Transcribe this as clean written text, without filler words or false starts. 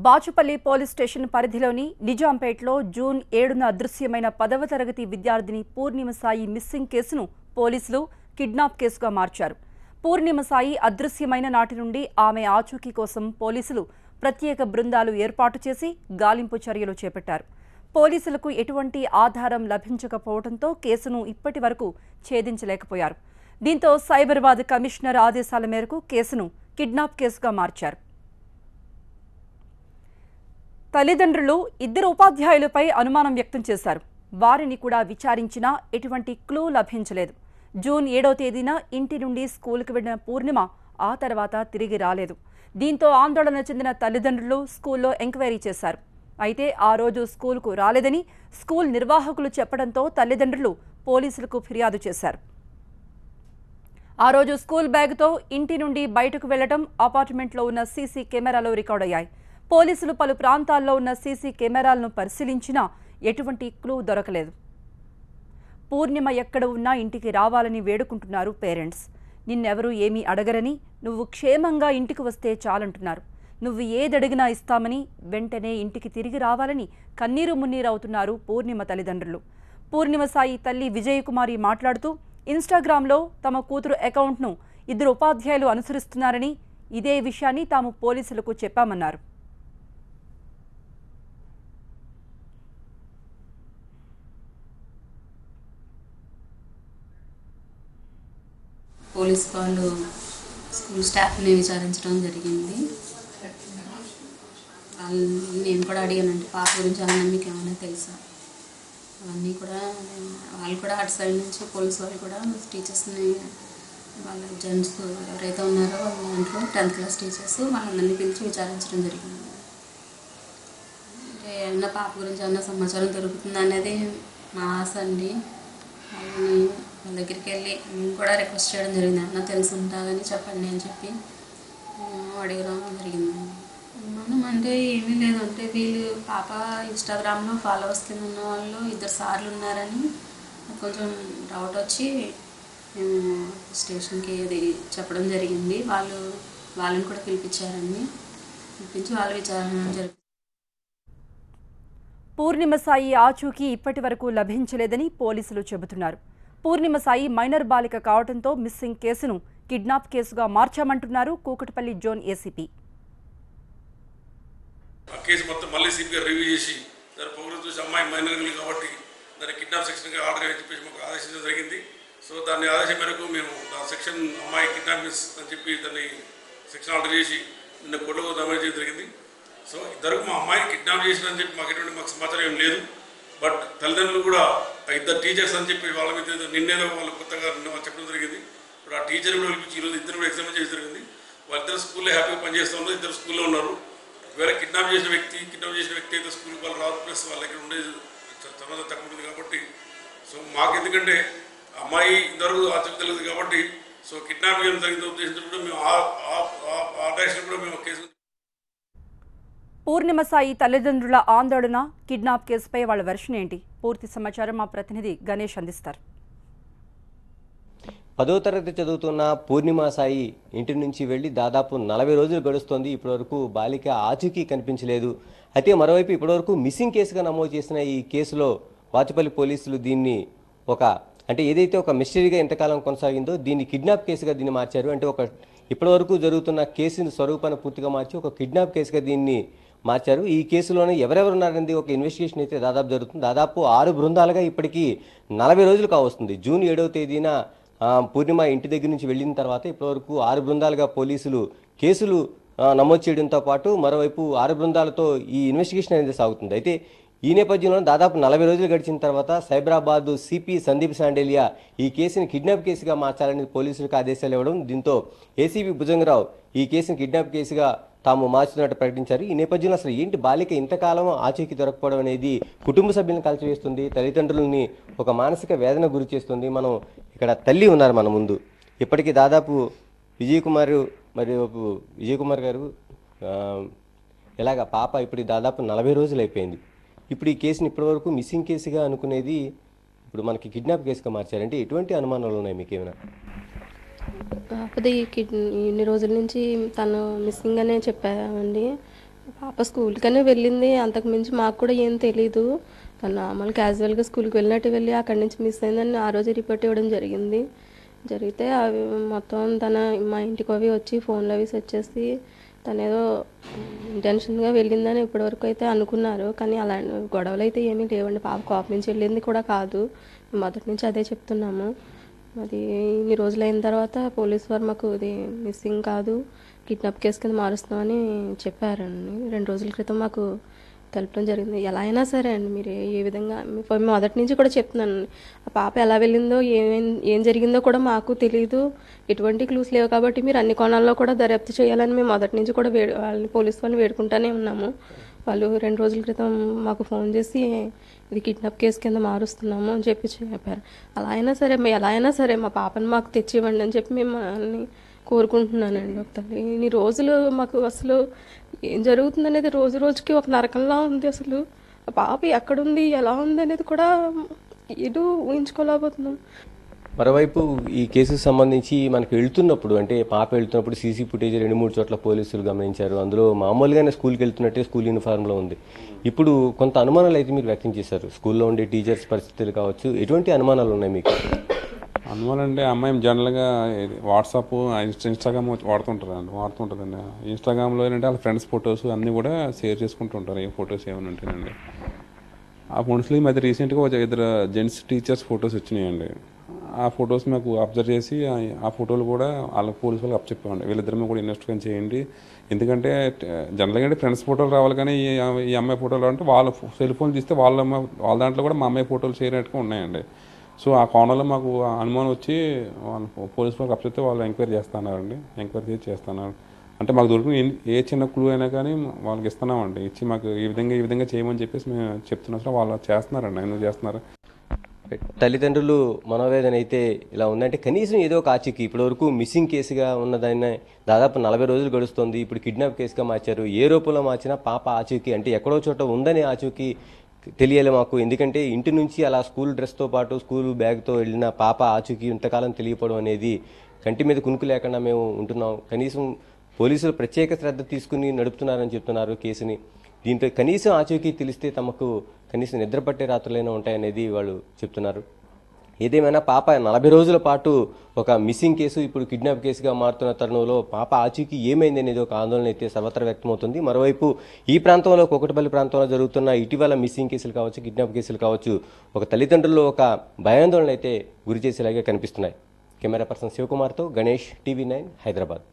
Bachupally police station పరిధిలోని నిజాంపేటలో June 7న అదృశ్యమైన 10వ తరగతి విద్యార్థిని పూర్ణిమ సాయి మిస్సింగ్ కేసును పోలీసులు కిడ్నాప్ కేసుగా మార్చారు. పూర్ణిమ సాయి అదృశ్యమైన నాటి నుండి ఆమె ఆచూకీ కోసం పోలీసులు ప్రత్యేక బృందాలు ఏర్పాటు చేసి గాలింపు చర్యలు చేపట్టారు. పోలీసులకు ఎటువంటి ఆధారం లభించకపోవడంతో కేసును ఇప్పటి వరకు ఛేదించలేకపోయారు. దీంతో సైబరాబాద్ కమిషనర్ ఆదేశాల మేరకు కేసును కిడ్నాప్ కేసుగా మార్చారు. తల్లిదండ్రులు ఇద్దరు ఉపాధ్యాయులపై అనుమానం వ్యక్తం చేశారు. వారిని కూడా విచారించినా ఎటువంటి క్లూ లభించలేదు. జూన్ 7వ తేదీన ఇంటి నుండి స్కూల్కి వెళ్లిన పూర్ణిమ ఆ తర్వాత తిరిగి రాలేదు. దీంతో ఆందోళన చెందిన తల్లిదండ్రులు స్కూల్లో ఎంక్వైరీ చేశారు. అయితే ఆ రోజు స్కూల్కు రాలేదని స్కూల్ నిర్వాహకులు చెప్పడంతో తల్లిదండ్రులు పోలీసులకు ఫిర్యాదు చేశారు. ఆ రోజు స్కూల్ బ్యాగ్తో ఇంటి నుండి బయటకు వెళ్లడం అపార్ట్మెంట్లో ఉన్న సీసీ కెమెరాలో రికార్డయ్యాయి. పోలీసులు పలు ప్రాంతాల్లో ఉన్న సీసీ కెమెరాలను పరిశీలించినా ఎటువంటి క్లూ దొరకలేదు. పూర్ణిమ ఎక్కడ ఉన్నా ఇంటికి రావాలని వేడుకుంటున్నారు పేరెంట్స్. నిన్నెవరూ ఏమీ అడగరని, నువ్వు క్షేమంగా ఇంటికి వస్తే చాలంటున్నారు. నువ్వు ఏదడిగినా ఇస్తామని, వెంటనే ఇంటికి తిరిగి రావాలని కన్నీరు మున్నీరవుతున్నారు పూర్ణిమ తల్లిదండ్రులు. పూర్ణిమ సాయి తల్లి విజయకుమారి మాట్లాడుతూ ఇన్స్టాగ్రామ్లో తమ కూతురు అకౌంట్ను ఇద్దరు ఉపాధ్యాయులు అనుసరిస్తున్నారని, ఇదే విషయాన్ని తాము పోలీసులకు చెప్పామన్నారు. పోలీస్ వాళ్ళు స్కూల్ స్టాఫ్ని విచారించడం జరిగింది. నేను కూడా అడిగానండి, పాప గురించి ఏమన్నా మీకు ఏమైనా తెలుసా అవన్నీ కూడా. వాళ్ళు కూడా అటు సైడ్ నుంచి పోలీస్ వాళ్ళు కూడా టీచర్స్ని, వాళ్ళ జెంట్స్ ఎవరైతే ఉన్నారో వాళ్ళ దాంట్లో 10th క్లాస్ టీచర్స్ వాళ్ళందరినీ పిలిచి విచారించడం జరిగింది. అంటే ఏమన్నా పాప గురించి ఏమన్నా సమాచారం దొరుకుతుంది అనేది మా ఆశ అండి. వాళ్ళ దగ్గరికి వెళ్ళి మేము కూడా రిక్వెస్ట్ చేయడం జరిగింది, ఏమన్నా తెలిసి ఉంటుందని చెప్పండి అని చెప్పి అడగడం జరిగింది. మనం అంటే ఏమీ లేదు, అంటే వీళ్ళు పాప ఇన్స్టాగ్రామ్లో ఫాలోవర్స్ కింద ఉన్న వాళ్ళు 2 సార్లు ఉన్నారని కొంచెం డౌట్ వచ్చి మేము స్టేషన్కి అది చెప్పడం జరిగింది. వాళ్ళని కూడా పిలిపించారండి. పిలిపించి వాళ్ళు విచారణ జరిగింది. పూర్ణిమ సాయి ఆచూకీ ఇప్పటి వరకు లభించలేదని పోలీసులు చెబుతున్నారు. పూర్ణిమ సాయి మైనర్ బాలిక కావడంతో మిస్సింగ్ కేసును కిడ్నాప్ కేసుగా మార్చామంటున్నారు కూకట్పల్లి జోన్ ఏసీపీ. కేసు మొత్తం మళ్ళీ సిపిగా రివ్యూ చేసి దాని ప్రోగ్రెస్ చూసి అమ్మాయి మైనర్లు కాబట్టి దాన్ని కిడ్నాప్ సెక్షన్గా ఆర్డర్ అని చెప్పేసి మాకు ఆదేశించడం జరిగింది. సో దాని ఆదేశం మేరకు మేము ఆ సెక్షన్ అమ్మాయి కిడ్నాప్ మిస్ అని చెప్పి దాన్ని సెక్షన్ ఆర్డర్ చేసి నిన్న కోర్టులో నమోదు చేయడం జరిగింది. సో ఇద్దరు మా అమ్మాయి కిడ్నాప్ చేసిందని చెప్పి మాకు సమాచారం ఏం లేదు. బట్ తల్లిదండ్రులు కూడా 2 టీచర్స్ అని చెప్పి వాళ్ళ మీద నిన్నేదో వాళ్ళు కొత్తగా చెప్పడం జరిగింది. ఇప్పుడు ఆ టీచర్ కూడా పిలిపించి ఈరోజు ఇద్దరు కూడా ఎగ్జామిన్ చేయడం జరిగింది. వాళ్ళిద్దరు స్కూల్లో హ్యాపీగా పనిచేస్తూ ఉన్నారు, ఇద్దరు స్కూల్లో ఉన్నారు. వేరే కిడ్నాప్ చేసిన వ్యక్తి అయితే స్కూల్కి వాళ్ళు రాదు, ప్లస్ వాళ్ళ దగ్గర ఉండేది చాలా తక్కువ ఉంటుంది కాబట్టి. సో మాకు ఎందుకంటే అమ్మాయి ఇంతవరకు ఆచరణ తెలియదు కాబట్టి సో కిడ్నాప్ చేయడం జరిగిన ఉద్దేశంతో కూడా మేము ఆ డైరెక్షన్ కూడా మేము కేసు. పూర్ణిమ సాయి తల్లిదండ్రుల ఆందోళన, కిడ్నాప్ కేసుపై వాళ్ళ వెర్షన్ ఏంటి? పూర్తి సమాచారం మా ప్రతినిధి గణేష్ అందిస్తారు. 10వ తరగతి చదువుతున్న పూర్ణిమ సాయి ఇంటి నుంచి వెళ్లి దాదాపు 40 రోజులు గడుస్తోంది. ఇప్పటివరకు బాలిక ఆచూకీ కనిపించలేదు. అయితే మరోవైపు ఇప్పటివరకు మిస్సింగ్ కేసుగా నమోదు చేసిన ఈ కేసులో బాచుపల్లి పోలీసులు దీన్ని అంటే ఏదైతే ఒక మిస్టరీగా ఎంతకాలం కొనసాగిందో దీన్ని కిడ్నాప్ కేసుగా దీన్ని మార్చారు. అంటే ఇప్పటివరకు జరుగుతున్న కేసుని స్వరూపాన్ని పూర్తిగా మార్చి ఒక కిడ్నాప్ కేసుగా దీన్ని మార్చారు. ఈ కేసులోనే ఎవరెవరున్నారనేది ఒక ఇన్వెస్టిగేషన్ అయితే దాదాపు జరుగుతుంది. దాదాపు 6 బృందాలుగా ఇప్పటికీ 40 రోజులు కావస్తుంది. జూన్ 7వ తేదీన పూర్ణిమ ఇంటి దగ్గర నుంచి వెళ్ళిన తర్వాత ఇప్పటివరకు 6 బృందాలుగా పోలీసులు కేసులు నమోదు చేయడంతో పాటు మరోవైపు 6 బృందాలతో ఈ ఇన్వెస్టిగేషన్ అనేది సాగుతుంది. అయితే ఈ నేపథ్యంలో దాదాపు 40 రోజులు గడిచిన తర్వాత సైబరాబాద్ సిపి సందీప్ సాండేలియా ఈ కేసుని కిడ్నాప్ కేసుగా మార్చాలని పోలీసులకు ఆదేశాలు ఇవ్వడం, దీంతో ఏసీపీ భుజంగరావు ఈ కేసుని కిడ్నాప్ కేసుగా తాము మార్చుతున్నట్టు ప్రకటించారు. ఈ నేపథ్యంలో అసలు ఏంటి బాలిక ఇంతకాలం ఆచూకీ దొరకపోవడం అనేది కుటుంబ సభ్యులను కలిసివేస్తుంది, తల్లిదండ్రులని ఒక మానసిక వేదన గురి చేస్తుంది. మనం ఇక్కడ తల్లి ఉన్నారు మన ముందు. ఇప్పటికీ దాదాపు విజయకుమార్ గారు ఇలాగ పాప ఇప్పుడు దాదాపు 40 రోజులు అయిపోయింది. ఇప్పుడు ఈ కేసుని ఇప్పటివరకు మిస్సింగ్ కేసుగా అనుకునేది ఇప్పుడు మనకి కిడ్నాప్ కేసుగా మార్చారంటే ఎటువంటి అనుమానాలు ఉన్నాయి మీకు ఏమైనా? కాకపోతే ఇన్ని రోజుల నుంచి తను మిస్సింగ్ అనే చెప్పామండి. పాప స్కూల్కనే వెళ్ళింది. అంతకు మించి మాకు కూడా ఏం తెలీదు. తను నార్మల్ క్యాజువల్గా స్కూల్కి వెళ్ళినట్టు వెళ్ళి అక్కడి నుంచి మిస్ అయిందని ఆ రోజు రిపోర్ట్ ఇవ్వడం జరిగింది. జరిగితే అవి మొత్తం మా ఇంటికి అవి వచ్చి ఫోన్లు అవి సెట్ చేసి తనేదో ఇంటెన్షన్గా వెళ్ళిందని ఇప్పటివరకు అయితే అనుకున్నారు. కానీ అలాంటి గొడవలు అయితే ఏమీ లేవండి. పాప కోపం నుంచి వెళ్ళింది కూడా కాదు. మొదటి నుంచి అదే చెప్తున్నాము. అది ఇన్ని రోజులు అయిన తర్వాత పోలీసు వారు మాకు ఇది మిస్సింగ్ కాదు, కిడ్నాప్ కేసు కింద మారుస్తామని చెప్పారండి. 2 రోజుల క్రితం మాకు తెలపడం జరిగింది. ఎలా అయినా సరే అండి, మీరు ఏ విధంగా మొదటి నుంచి కూడా చెప్తున్నాను, ఆ పాప ఎలా వెళ్ళిందో ఏం జరిగిందో కూడా మాకు తెలియదు. ఎటువంటి క్లూస్ లేవు కాబట్టి మీరు అన్ని కోణాల్లో కూడా దర్యాప్తు చేయాలని మేము మొదటి నుంచి కూడా వాళ్ళని పోలీసు వాళ్ళని వేడుకుంటూనే ఉన్నాము. వాళ్ళు 2 రోజుల క్రితం మాకు ఫోన్ చేసి ఇది కిడ్నాప్ కేసు కింద మారుస్తున్నాము అని చెప్పారు. ఎలా అయినా సరే మా పాపని మాకు తెచ్చివ్వండి అని చెప్పి మిమ్మల్ని కోరుకుంటున్నానండి. ఒకసారి ఇన్ని రోజులు మాకు అసలు ఏం జరుగుతుందనేది రోజు రోజుకి ఒక నరకంలా ఉంది. అసలు ఆ పాప ఎక్కడుంది, ఎలా ఉంది అనేది కూడా ఏదో ఊహించుకోలేకపోతున్నాం. మరోవైపు ఈ కేసుకు సంబంధించి మనకు వెళ్తున్నప్పుడు, అంటే పాప వెళ్తున్నప్పుడు సీసీ ఫుటేజ్ 2-3 చోట్ల పోలీసులు గమనించారు. అందులో మామూలుగానే స్కూల్కి వెళ్తున్నట్టే స్కూల్ యూనిఫామ్లో ఉంది. ఇప్పుడు కొంత అనుమానాలు అయితే మీరు వ్యక్తం చేశారు. స్కూల్లో ఉండే టీచర్స్ పరిస్థితులు కావచ్చు, ఎటువంటి అనుమానాలు ఉన్నాయి మీకు? అనుమానం అంటే అమ్మాయి జనరల్గా వాట్సాప్, ఇన్స్టాగ్రామ్ వాడుతుంటుందండి. ఇన్స్టాగ్రామ్లో ఏంటంటే వాళ్ళ ఫ్రెండ్స్ ఫొటోస్ అన్నీ కూడా షేర్ చేసుకుంటూ ఉంటారు. ఏ ఫొటోస్ ఏమైనా ఉంటాయండి. ఆ ఫోన్స్లో ఈ మధ్య రీసెంట్గా ఒక 2 జెంట్స్ టీచర్స్ ఫొటోస్ వచ్చినాయండి. ఆ ఫొటోస్ మాకు అబ్జర్వ్ చేసి ఆ ఫోటోలు కూడా వాళ్ళ పోలీసు వాళ్ళకి అప్పచెప్పామండి. వీళ్ళిద్దరిని కూడా ఇన్వెస్టిగేషన్ చేయండి. ఎందుకంటే జనరల్గా అంటే ఫ్రెండ్స్ ఫోటోలు రావాలి, కానీ ఈ అమ్మాయి ఫోటోలు అంటే వాళ్ళ సెల్ ఫోన్ తీస్తే వాళ్ళ దాంట్లో కూడా మా అమ్మాయి ఫోటోలు షేర్ అయినట్టుగా ఉన్నాయండి. సో ఆ కోణంలో మాకు అనుమానం వచ్చి వాళ్ళు పోలీసు వాళ్ళకి అప్పచెప్తే వాళ్ళు ఎంక్వైరీ చేస్తున్నారండి. ఎంక్వైరీ చేస్తున్నారు. అంటే మాకు దొరికిన ఏ చిన్న క్లూ అయినా కానీ వాళ్ళకి ఇస్తున్నామండి. ఇచ్చి మాకు ఈ విధంగా చేయమని చెప్పేసి మేము చెప్తున్నాం. సార్ వాళ్ళు చేస్తున్నారండి. ఎందుకు చేస్తున్నారు? తల్లిదండ్రులు మనోవేదన అయితే ఇలా ఉందంటే కనీసం ఏదో ఒక ఆచూకీ, ఇప్పటివరకు మిస్సింగ్ కేసుగా ఉన్నదాన్ని దాదాపు 40 రోజులు గడుస్తుంది. ఇప్పుడు కిడ్నాప్ కేసుగా మార్చారు. ఏ రూపంలో మార్చినా పాప ఆచూకీ, అంటే ఎక్కడో చోట ఉందని ఆచూకీ తెలియాలి మాకు. ఎందుకంటే ఇంటి నుంచి అలా స్కూల్ డ్రెస్తో పాటు స్కూల్ బ్యాగ్తో వెళ్ళిన పాప ఆచూకీ ఇంతకాలం తెలియపడం అనేది కంటి మీద కునుకు లేకుండా మేము ఉంటున్నాం. కనీసం పోలీసులు ప్రత్యేక శ్రద్ధ తీసుకుని నడుపుతున్నారని చెప్తున్నారు కేసుని. దీంతో కనీసం ఆచూకీ తెలిస్తే తమకు కనీసం నిద్రపట్టే రాత్రులైనా ఉంటాయనేది వాళ్ళు చెప్తున్నారు. ఏదేమైనా పాప 40 రోజుల పాటు ఒక మిస్సింగ్ కేసు ఇప్పుడు కిడ్నాప్ కేసుగా మారుతున్న తరుణంలో పాప ఆచూకీ ఏమైంది అనేది ఒక ఆందోళన అయితే సర్వత్రా వ్యక్తమవుతుంది. మరోవైపు ఈ ప్రాంతంలో కూకట్పల్లి ప్రాంతంలో జరుగుతున్న ఇటీవల మిస్సింగ్ కేసులు కావచ్చు, కిడ్నాప్ కేసులు కావచ్చు, ఒక తల్లిదండ్రుల్లో ఒక భయాందోళన అయితే గురి చేసేలాగే కనిపిస్తున్నాయి. కెమెరా పర్సన్ శివకుమార్తో గణేష్, TV9 హైదరాబాద్.